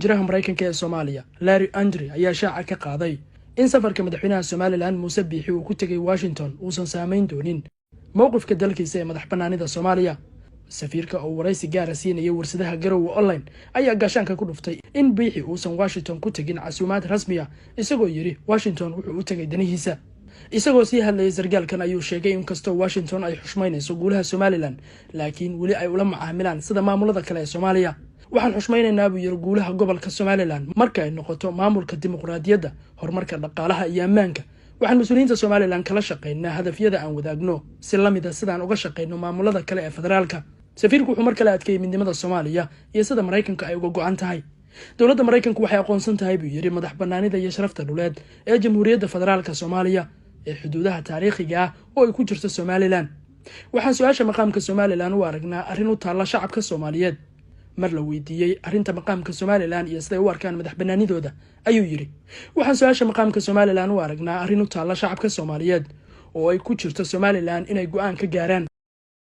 jiraha Mareykanka ee Soomaaliya Larry Andrew ayaa shaaca ka qaaday in safarka madaxweynaha Somaliland Muuse Biixi uu ku tagay Washington uusan saameyn doonin mowqifka dalkiisa ee madaxbannaanida Soomaaliya. safiirka oo waraysi gaar ah siinaya warshadaha Garowe Online ayaa gaashaanka ku dhuftay in Biixi uusan Washington ku tagin casuumaad rasmi ah, isagoo yiri Washington wuxuu u tagay danihiisa. isagoo sii hadlayay sargaalkan ayuu sheegay in kastoo Washington ay xushmaynayso guulaha Somaliland laakiin wali ay ula macaamilaan sida maamulada kale ee Soomaaliya. waxaan xushmaynaynaa buu yiri guulaha gobolka Somaliland marka ay noqoto maamulka dimuqraadiyadda, horumarka dhaqaalaha iyo ammaanka. waxaan mas'uuliyiinta Somaliland kala shaqeynaa hadafyada aan wadaagno si la mid ah sidaan uga shaqeyno maamulada kale ee federaalka. safiirku wuxuu mar kale adkeeyay midnimada Soomaaliya iyo sida Mareykanka ay uga go'an tahay. dowladda Mareykanku waxay aqoonsan tahay buu yiri madaxbannaanida iyo sharafta dhuleed ee Jamhuuriyadda Federaalka Soomaaliya ee xuduudaha taariikhiga ah oo ay ku jirto Somaliland. waxaan su'aasha maqaamka Somaliland u aragnaa arrin u taalla shacabka Soomaaliyeed. mar la weydiiyay arrinta maqaamka Somaliland iyo sida ay u arkaan madaxbannaanidooda ayuu yiri waxaan su'aasha maqaamka Somaliland u aragnaa arrin u taalla shacabka Soomaaliyeed oo ay ku jirto Somaliland inay go'aan ka gaaraan.